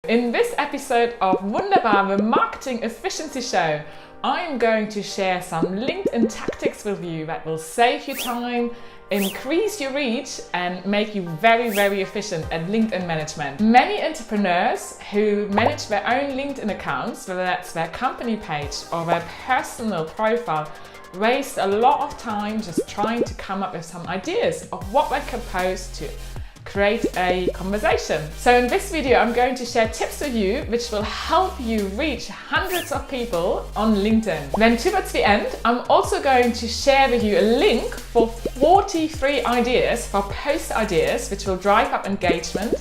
In this episode of Wunderbar, the marketing efficiency show, I am going to share some LinkedIn tactics with you that will save you time, increase your reach and make you very, very efficient at LinkedIn management. Many entrepreneurs who manage their own LinkedIn accounts, whether that's their company page or their personal profile, waste a lot of time just trying to come up with some ideas of what they can post to create a conversation. So in this video, I'm going to share tips with you which will help you reach hundreds of people on LinkedIn. Then towards the end, I'm also going to share with you a link for 43 ideas for post ideas which will drive up engagement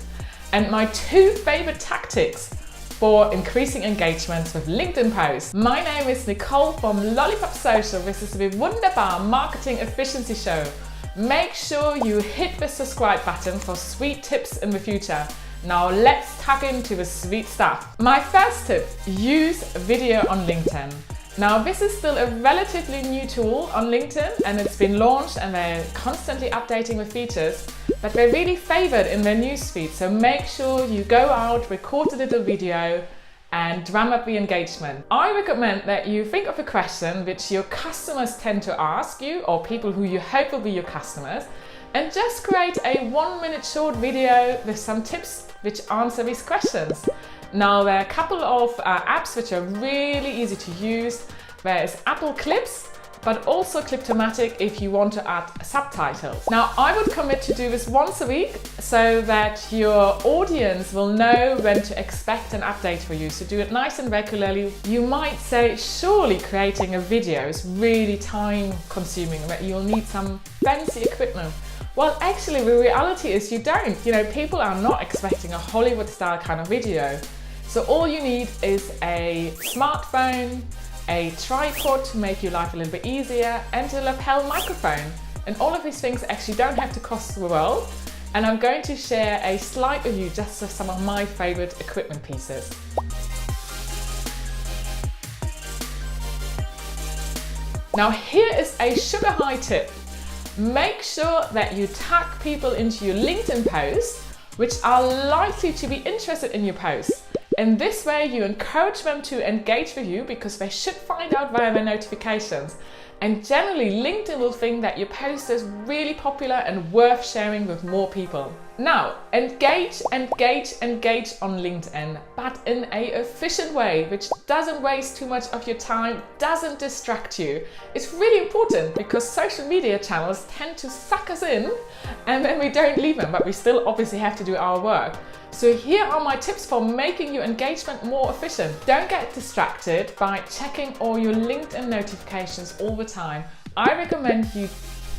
and my 2 favorite tactics for increasing engagement with LinkedIn posts. My name is Nicole from Lollipop SOCIAL. This is the Wunderbar Marketing Efficiency Show. Make sure you hit the subscribe button for sweet tips in the future. Now let's tap into the sweet stuff. My first tip, use video on LinkedIn. Now this is still a relatively new tool on LinkedIn and it's been launched and they're constantly updating the features, but they're really favored in their newsfeed. So make sure you go out, record a little video and drum up the engagement. I recommend that you think of a question which your customers tend to ask you or people who you hope will be your customers and just create a 1-minute short video with some tips which answer these questions. Now there are a couple of apps which are really easy to use. There is Apple Clips, but also CLIPOMATIC if you want to add subtitles. Now I would commit to do this once a week so that your audience will know when to expect an update for you. So do it nice and regularly. You might say, surely creating a video is really time consuming, that you'll need some fancy equipment. Well, actually the reality is you don't. You know, people are not expecting a Hollywood style kind of video. So all you need is a smartphone, a tripod to make your life a little bit easier, and a lapel microphone. And all of these things actually don't have to cost the world. And I'm going to share a slide with you just of some of my favorite equipment pieces. Now here is a sugar high tip. Make sure that you tag people into your LinkedIn posts which are likely to be interested in your posts. In this way, you encourage them to engage with you because they should find out via their notifications. And generally, LinkedIn will think that your post is really popular and worth sharing with more people. Now, engage on LinkedIn, but in an efficient way, which doesn't waste too much of your time, doesn't distract you. It's really important because social media channels tend to suck us in and then we don't leave them, but we still obviously have to do our work. So here are my tips for making your engagement more efficient. Don't get distracted by checking all your LinkedIn notifications all the time. I recommend you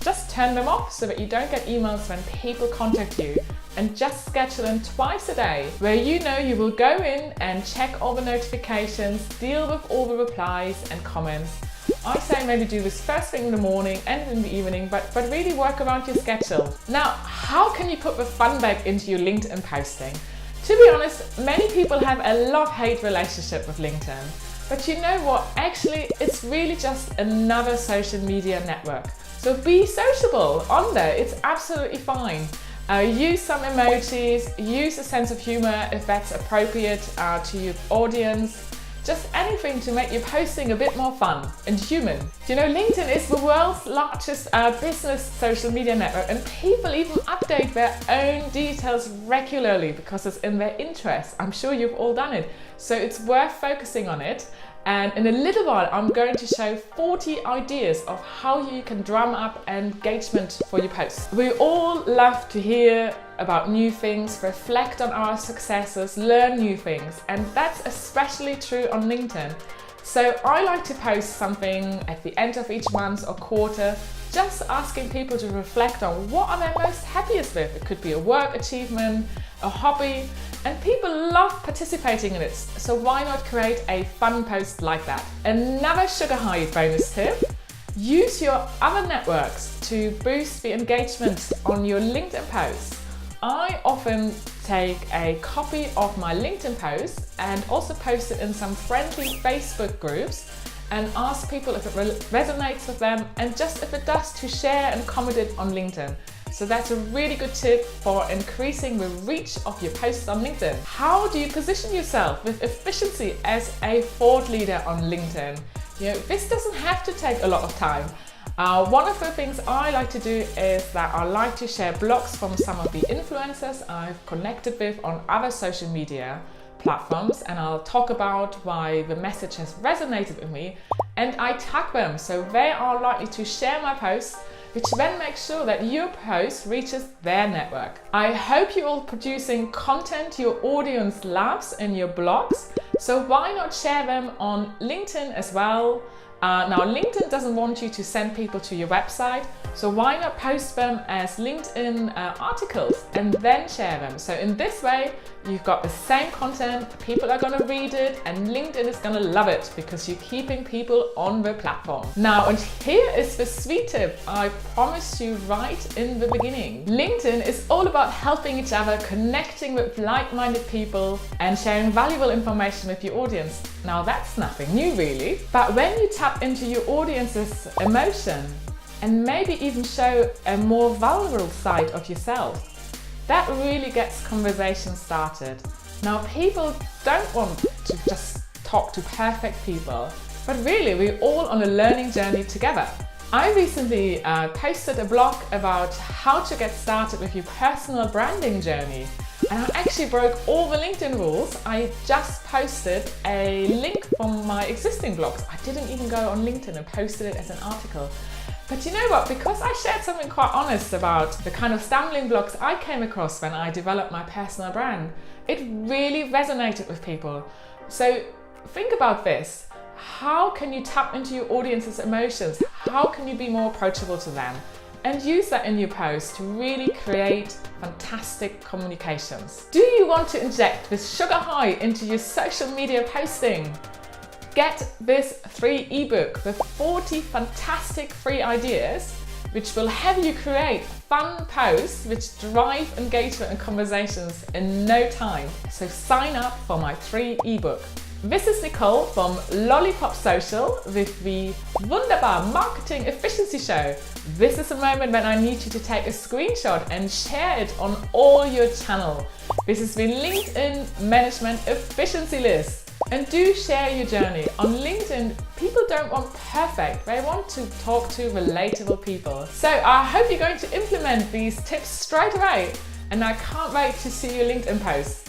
just turn them off so that you don't get emails when people contact you, and just schedule them twice a day where you know you will go in and check all the notifications, deal with all the replies and comments. I say maybe do this first thing in the morning and in the evening, but really work around your schedule. Now, how can you put the fun back into your LinkedIn posting? To be honest, many people have a love-hate relationship with LinkedIn. But you know what? Actually, it's really just another social media network. So be sociable on there. It's absolutely fine. Use some emojis, use a sense of humor if that's appropriate to your audience. Just anything to make your posting a bit more fun and human. You know, LinkedIn is the world's largest business social media network, and people even update their own details regularly because it's in their interest. I'm sure you've all done it. So it's worth focusing on it. And in a little while, I'm going to show 40 ideas of how you can drum up engagement for your posts. We all love to hear about new things, reflect on our successes, learn new things, and that's especially true on LinkedIn. So I like to post something at the end of each month or quarter, just asking people to reflect on what are they most happiest with. It could be a work achievement, a hobby, and people love participating in it. So why not create a fun post like that? Another sugar high bonus tip, use your other networks to boost the engagement on your LinkedIn posts. I often take a copy of my LinkedIn post and also post it in some friendly Facebook groups and ask people if it resonates with them, and just if it does, to share and comment it on LinkedIn. So that's a really good tip for increasing the reach of your posts on LinkedIn. How do you position yourself with efficiency as a thought leader on LinkedIn? This doesn't have to take a lot of time. One of the things I like to do is that I like to share blogs from some of the influencers I've connected with on other social media platforms, and I'll talk about why the message has resonated with me, and I tag them so they are likely to share my posts, which then makes sure that your post reaches their network. I hope you're all producing content your audience loves in your blogs, so why not share them on LinkedIn as well? Now, LinkedIn doesn't want you to send people to your website, so why not post them as LinkedIn articles and then share them? So in this way, you've got the same content, people are going to read it, and LinkedIn is going to love it because you're keeping people on the platform. Now, and here is the sweet tip I promised you right in the beginning. LinkedIn is all about helping each other, connecting with like-minded people, and sharing valuable information with your audience. Now, that's nothing new really, but when you tap into your audience's emotion and maybe even show a more vulnerable side of yourself, that really gets conversations started. Now, people don't want to just talk to perfect people, but really we're all on a learning journey together. I recently posted a blog about how to get started with your personal branding journey. And I actually broke all the LinkedIn rules. I just posted a link from my existing blogs. I didn't even go on LinkedIn and posted it as an article. But you know what? Because I shared something quite honest about the kind of stumbling blocks I came across when I developed my personal brand, it really resonated with people. So think about this. How can you tap into your audience's emotions? How can you be more approachable to them? And use that in your post to really create fantastic communications. Do you want to inject this sugar high into your social media posting? Get this free ebook with 40 fantastic free ideas which will have you create fun posts which drive engagement and conversations in no time. So sign up for my free ebook. This is Nicole from Lollipop Social with the Wunderbar Marketing Efficiency Show. This is a moment when I need you to take a screenshot and share it on all your channel. This is the LinkedIn Management Efficiency List. And do share your journey. On LinkedIn, people don't want perfect, they want to talk to relatable people. So I hope you're going to implement these tips straight away, and I can't wait to see your LinkedIn posts.